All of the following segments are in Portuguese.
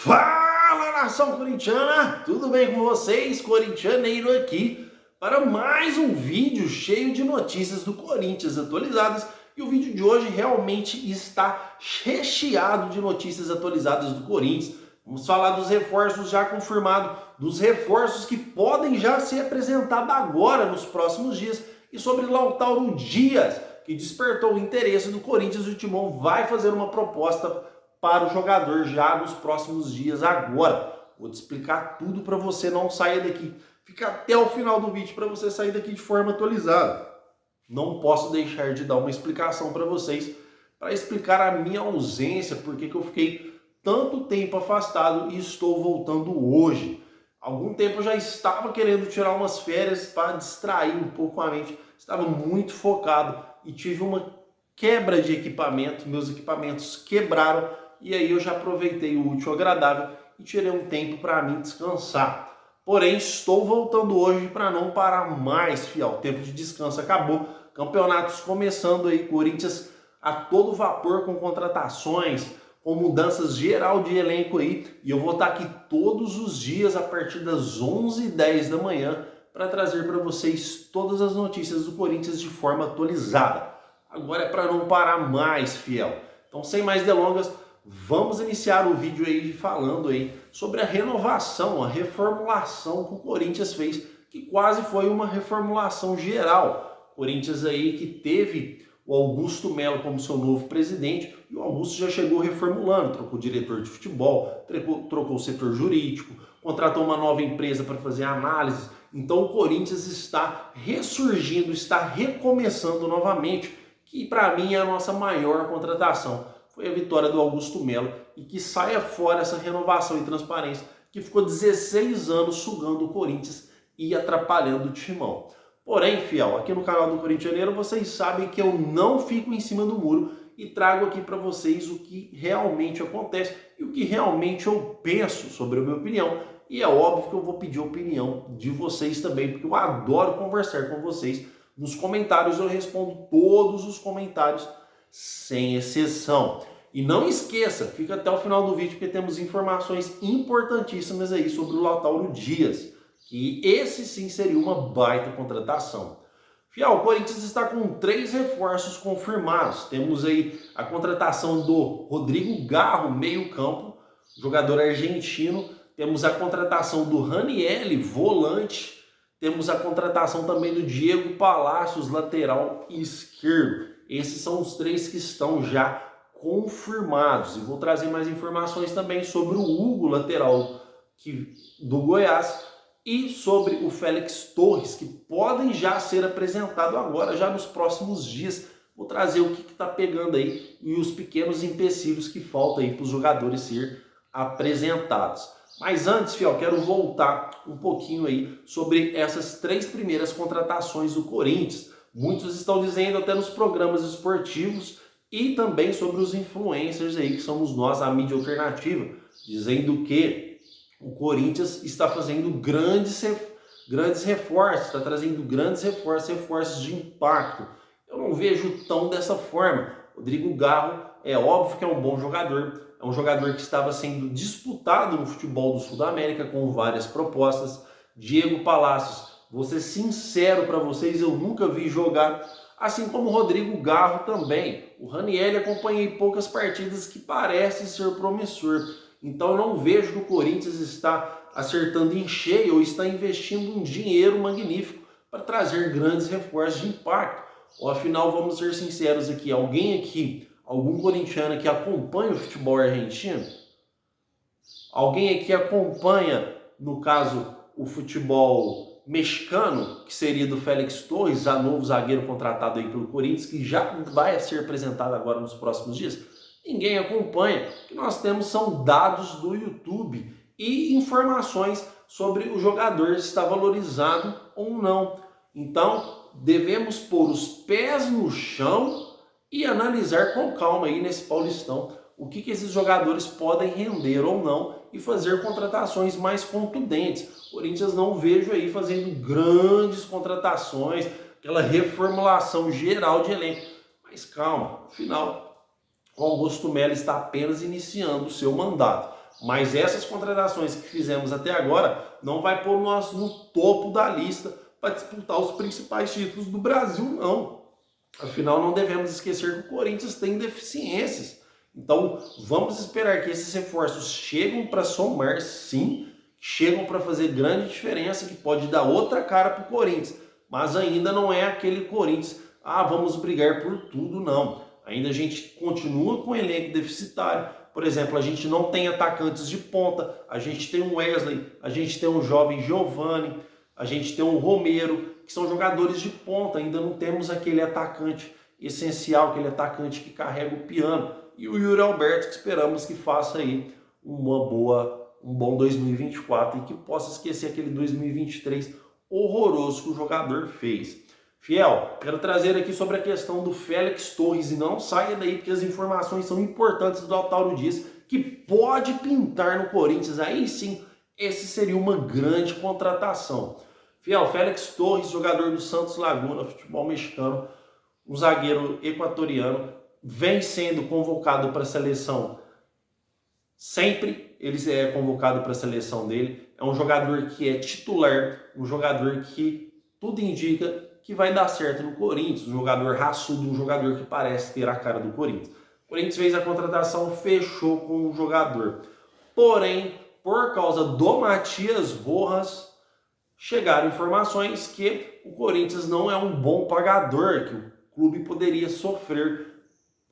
Fala, nação corintiana! Tudo bem com vocês? Corintianeiro aqui para mais um vídeo cheio de notícias do Corinthians atualizadas. E o vídeo de hoje realmente está recheado de notícias atualizadas do Corinthians. Vamos falar dos reforços já confirmados, dos reforços que podem já ser apresentados agora nos próximos dias e sobre Lautaro Dias, que despertou o interesse do Corinthians e o Timão vai fazer uma proposta para o jogador já nos próximos dias agora. Vou te explicar tudo para você não sair daqui. Fica até o final do vídeo para você sair daqui de forma atualizada. Não posso deixar de dar uma explicação para vocês, para explicar a minha ausência, porque que eu fiquei tanto tempo afastado e estou voltando hoje. Algum tempo eu já estava querendo tirar umas férias para distrair um pouco a mente. Estava muito focado e tive uma quebra de equipamento, meus equipamentos quebraram. E aí eu já aproveitei o útil ao agradável e tirei um tempo para mim descansar. Porém, estou voltando hoje para não parar mais, fiel. O tempo de descanso acabou. Campeonatos começando aí, Corinthians a todo vapor com contratações, com mudanças geral de elenco aí. E eu vou estar aqui todos os dias a partir das 11h10 da manhã para trazer para vocês todas as notícias do Corinthians de forma atualizada. Agora é para não parar mais, fiel. Então, sem mais delongas, vamos iniciar o vídeo aí falando aí sobre a renovação, a reformulação que o Corinthians fez, que quase foi uma reformulação geral. Corinthians aí que teve o Augusto Melo como seu novo presidente e o Augusto já chegou reformulando, trocou o diretor de futebol, trocou o setor jurídico, contratou uma nova empresa para fazer análise. Então o Corinthians está ressurgindo, está recomeçando novamente, que para mim é a nossa maior contratação. Foi a vitória do Augusto Melo e que saia fora essa renovação e transparência que ficou 16 anos sugando o Corinthians e atrapalhando o Timão. Porém, fiel, aqui no canal do Corintianeiro vocês sabem que eu não fico em cima do muro e trago aqui para vocês o que realmente acontece e o que realmente eu penso sobre a minha opinião. E é óbvio que eu vou pedir a opinião de vocês também, porque eu adoro conversar com vocês. Nos comentários eu respondo todos os comentários sem exceção. E não esqueça, fica até o final do vídeo porque temos informações importantíssimas aí sobre o Lautaro Dias, que esse sim seria uma baita contratação. Fiel, o Corinthians está com 3 reforços confirmados. Temos aí a contratação do Rodrigo Garro, meio campo, jogador argentino. Temos a contratação do Ranieri, volante. Temos a contratação também do Diego Palacios, lateral esquerdo. Esses são os 3 que estão já confirmados. E vou trazer mais informações também sobre o Hugo, lateral do Goiás, e sobre o Félix Torres, que podem já ser apresentados agora, já nos próximos dias. Vou trazer o que está pegando aí e os pequenos empecilhos que faltam aí para os jogadores ser apresentados. Mas antes, fiel, quero voltar um pouquinho aí sobre essas 3 primeiras contratações do Corinthians. Muitos estão dizendo até nos programas esportivos e também sobre os influencers aí, que somos nós, a mídia alternativa, dizendo que o Corinthians está fazendo grandes reforços, está trazendo grandes reforços de impacto. Eu não vejo tão dessa forma. Rodrigo Garro é óbvio que é um bom jogador, é um jogador que estava sendo disputado no futebol do Sul da América com várias propostas. Diego Palacios, vou ser sincero para vocês, eu nunca vi jogar, assim como o Rodrigo Garro também. O Ranieri acompanhei poucas partidas que parece ser promissor. Então eu não vejo que o Corinthians está acertando em cheio ou está investindo um dinheiro magnífico para trazer grandes reforços de impacto. Ou afinal, vamos ser sinceros aqui, algum corintiano que acompanha o futebol argentino? Alguém aqui acompanha, no caso, o futebol mexicano, que seria do Félix Torres, a novo zagueiro contratado aí pelo Corinthians, que já vai ser apresentado agora nos próximos dias? Ninguém acompanha. O que nós temos são dados do YouTube e informações sobre o jogador se está valorizado ou não. Então, devemos pôr os pés no chão e analisar com calma aí nesse Paulistão o que esses jogadores podem render ou não e fazer contratações mais contundentes. Corinthians não vejo aí fazendo grandes contratações, aquela reformulação geral de elenco. Mas calma, afinal, o Augusto Melo está apenas iniciando o seu mandato. Mas essas contratações que fizemos até agora não vai pôr nós no topo da lista para disputar os principais títulos do Brasil, não. Afinal, não devemos esquecer que o Corinthians tem deficiências. Então, vamos esperar que esses reforços cheguem para somar, sim, chegam para fazer grande diferença, que pode dar outra cara para o Corinthians. Mas ainda não é aquele Corinthians, vamos brigar por tudo, não. Ainda a gente continua com um elenco deficitário. Por exemplo, a gente não tem atacantes de ponta, a gente tem um Wesley, a gente tem um jovem Giovani, a gente tem um Romero, que são jogadores de ponta. Ainda não temos aquele atacante essencial, aquele atacante que carrega o piano. E o Yuri Alberto, que esperamos que faça aí um bom 2024 e que possa esquecer aquele 2023 horroroso que o jogador fez. Fiel, quero trazer aqui sobre a questão do Félix Torres, e não saia daí porque as informações são importantes do Lautaro Dias, que pode pintar no Corinthians. Aí sim, esse seria uma grande contratação. Fiel, Félix Torres, jogador do Santos Laguna, futebol mexicano, um zagueiro equatoriano, vem sendo convocado para a seleção. Sempre ele é convocado para a seleção dele. É um jogador que é titular, um jogador que tudo indica que vai dar certo no Corinthians, um jogador raçudo, um jogador que parece ter a cara do Corinthians. O Corinthians fez a contratação, fechou com o jogador. Porém, por causa do Matias Rojas, chegaram informações que o Corinthians não é um bom pagador, que o clube poderia sofrer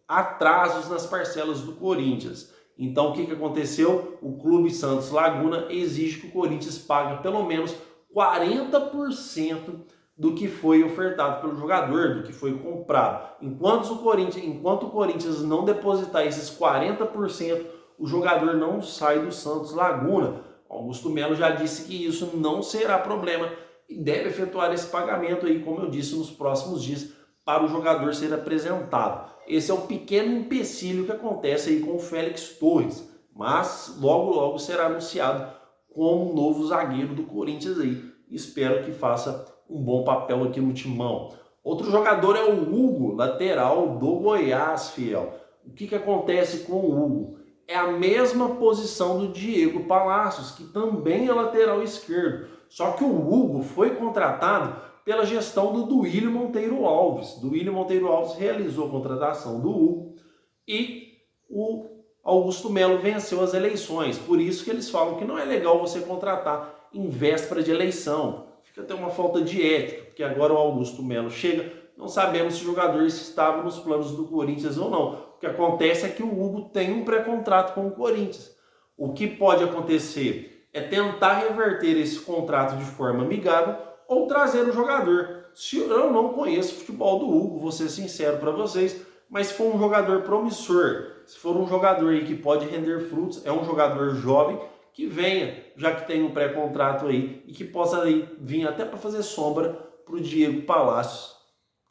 atrasos nas parcelas do Corinthians. Então, o que aconteceu? O Clube Santos Laguna exige que o Corinthians pague pelo menos 40% do que foi ofertado pelo jogador, do que foi comprado. Enquanto o Corinthians não depositar esses 40%, o jogador não sai do Santos Laguna. Augusto Melo já disse que isso não será problema e deve efetuar esse pagamento aí, como eu disse, nos próximos dias, para o jogador ser apresentado. Esse é um pequeno empecilho que acontece aí com o Félix Torres, mas logo será anunciado como um novo zagueiro do Corinthians aí. Espero que faça um bom papel aqui no timão. Outro jogador é o Hugo, lateral do Goiás, Fiel. O que acontece com o Hugo? É a mesma posição do Diego Palacios, que também é lateral esquerdo. Só que o Hugo foi contratado pela gestão do Duílio Monteiro Alves. Duílio Monteiro Alves realizou a contratação do Hugo e o Augusto Melo venceu as eleições. Por isso que eles falam que não é legal você contratar em véspera de eleição. Fica até uma falta de ética, porque agora o Augusto Melo chega, não sabemos se o jogador estava nos planos do Corinthians ou não. O que acontece é que o Hugo tem um pré-contrato com o Corinthians. O que pode acontecer é tentar reverter esse contrato de forma amigável ou trazer o jogador. Se eu não conheço o futebol do Hugo, vou ser sincero para vocês, mas se for um jogador promissor, se for um jogador aí que pode render frutos, é um jogador jovem, que venha, já que tem um pré-contrato aí, e que possa aí vir até para fazer sombra para o Diego Palacios.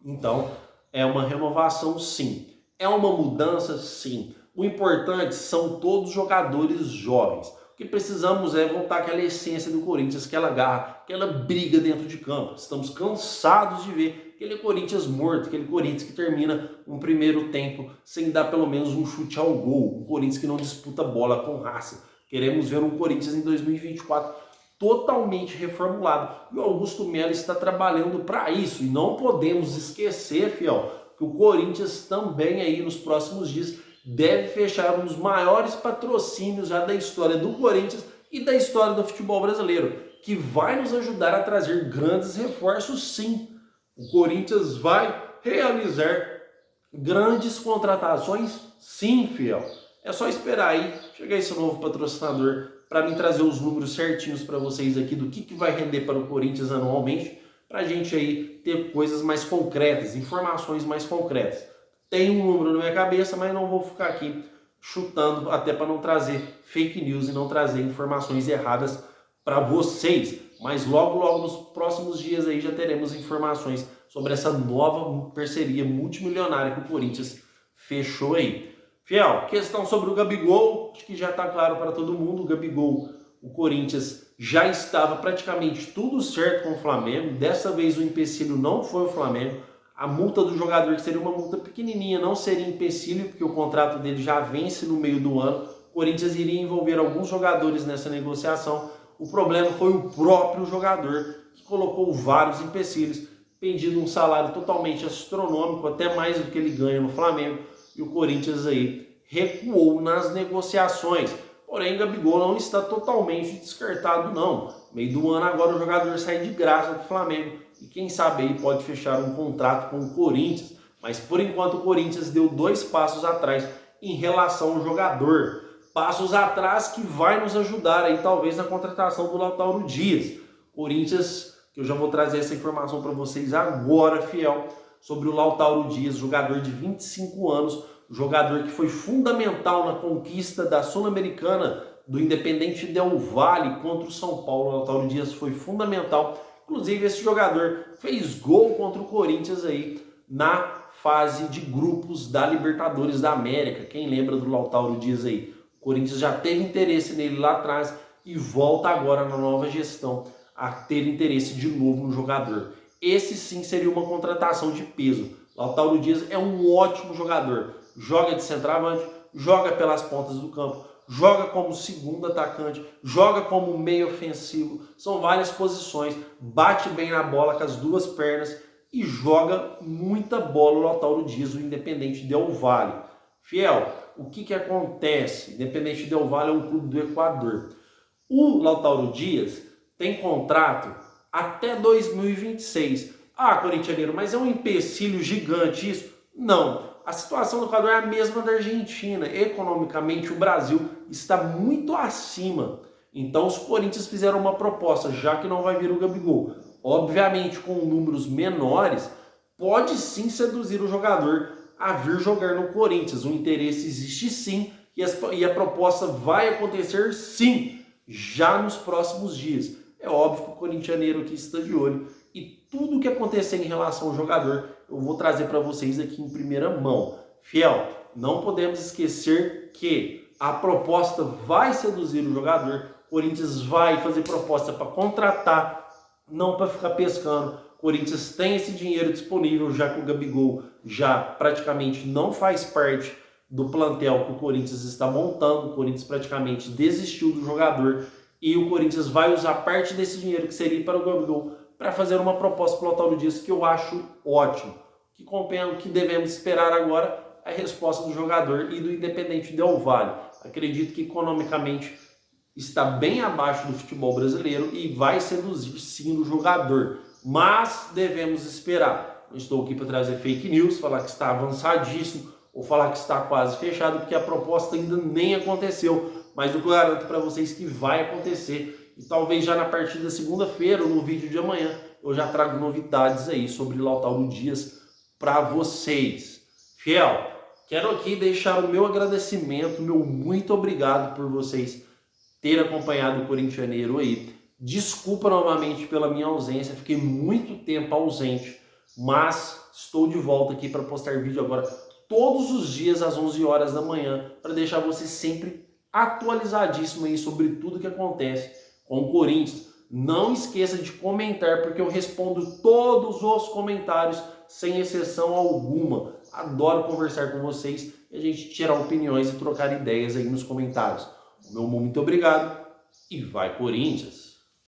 Então, é uma renovação sim. É uma mudança sim. O importante são todos jogadores jovens. O que precisamos é voltar àquela essência do Corinthians, aquela garra, aquela briga dentro de campo. Estamos cansados de ver aquele Corinthians morto, aquele Corinthians que termina um primeiro tempo sem dar pelo menos um chute ao gol. Um Corinthians que não disputa bola com raça. Queremos ver um Corinthians em 2024 totalmente reformulado. E o Augusto Melo está trabalhando para isso. E não podemos esquecer, Fiel, que o Corinthians também aí nos próximos dias deve fechar um dos maiores patrocínios já da história do Corinthians e da história do futebol brasileiro, que vai nos ajudar a trazer grandes reforços sim. O Corinthians vai realizar grandes contratações sim, Fiel. É só esperar aí chegar esse novo patrocinador para mim trazer os números certinhos para vocês aqui do que vai render para o Corinthians anualmente, para a gente aí ter coisas mais concretas, informações mais concretas. Tem um número na minha cabeça, mas não vou ficar aqui chutando, até para não trazer fake news e não trazer informações erradas para vocês. Mas logo nos próximos dias aí já teremos informações sobre essa nova parceria multimilionária que o Corinthians fechou aí. Fiel, questão sobre o Gabigol, acho que já está claro para todo mundo. O Gabigol, o Corinthians já estava praticamente tudo certo com o Flamengo. Dessa vez o empecilho não foi o Flamengo. A multa do jogador, que seria uma multa pequenininha, não seria empecilho, porque o contrato dele já vence no meio do ano. Corinthians iria envolver alguns jogadores nessa negociação. O problema foi o próprio jogador, que colocou vários empecilhos, pedindo um salário totalmente astronômico, até mais do que ele ganha no Flamengo, e o Corinthians aí recuou nas negociações. Porém, Gabigol não está totalmente descartado não. No meio do ano agora o jogador sai de graça do Flamengo e quem sabe aí pode fechar um contrato com o Corinthians. Mas por enquanto o Corinthians deu 2 passos atrás em relação ao jogador. Passos atrás que vai nos ajudar aí talvez na contratação do Lautaro Dias. Corinthians, que eu já vou trazer essa informação para vocês agora, fiel, sobre o Lautaro Dias, jogador de 25 anos, jogador que foi fundamental na conquista da Sul-Americana do Independente Del Valle contra o São Paulo. O Lautaro Dias foi fundamental. Inclusive, esse jogador fez gol contra o Corinthians aí na fase de grupos da Libertadores da América. Quem lembra do Lautaro Dias aí? O Corinthians já teve interesse nele lá atrás e volta agora na nova gestão a ter interesse de novo no jogador. Esse sim seria uma contratação de peso. Lautaro Dias é um ótimo jogador. Joga de centroavante, joga pelas pontas do campo, joga como segundo atacante, joga como meio ofensivo. São várias posições, bate bem na bola com as duas pernas e joga muita bola o Lautaro Dias, o Independente Del Valle. Fiel, o que acontece? Independente Del Valle é um clube do Equador. O Lautaro Dias tem contrato até 2026. Ah, corintianeiro, mas é um empecilho gigante isso? Não. A situação do Equador é a mesma da Argentina. Economicamente, o Brasil está muito acima. Então, os Corinthians fizeram uma proposta, já que não vai vir o Gabigol. Obviamente, com números menores, pode sim seduzir o jogador a vir jogar no Corinthians. O interesse existe sim e a proposta vai acontecer sim, já nos próximos dias. É óbvio que o corintianeiro aqui está de olho e tudo o que acontecer em relação ao jogador eu vou trazer para vocês aqui em primeira mão. Fiel, não podemos esquecer que a proposta vai seduzir o jogador. O Corinthians vai fazer proposta para contratar, não para ficar pescando. O Corinthians tem esse dinheiro disponível, já que o Gabigol já praticamente não faz parte do plantel que o Corinthians está montando. O Corinthians praticamente desistiu do jogador e o Corinthians vai usar parte desse dinheiro que seria para o Gabigol para fazer uma proposta para o Lautaro Dias que eu acho ótimo. O que devemos esperar agora é a resposta do jogador e do Independente Del Valle. Acredito que economicamente está bem abaixo do futebol brasileiro e vai seduzir sim o jogador. Mas devemos esperar. Não estou aqui para trazer fake news, falar que está avançadíssimo ou falar que está quase fechado, porque a proposta ainda nem aconteceu. Mas eu garanto para vocês que vai acontecer. E talvez já na partir da segunda-feira ou no vídeo de amanhã eu já trago novidades aí sobre Lautaro Dias para vocês. Fiel, quero aqui deixar o meu agradecimento, meu muito obrigado por vocês terem acompanhado o corintianeiro aí. Desculpa novamente pela minha ausência, fiquei muito tempo ausente, mas estou de volta aqui para postar vídeo agora todos os dias às 11 horas da manhã para deixar você sempre atualizadíssimo aí sobre tudo que acontece com o Corinthians. Não esqueça de comentar, porque eu respondo todos os comentários, sem exceção alguma. Adoro conversar com vocês e a gente tirar opiniões e trocar ideias aí nos comentários. O meu muito obrigado e vai Corinthians!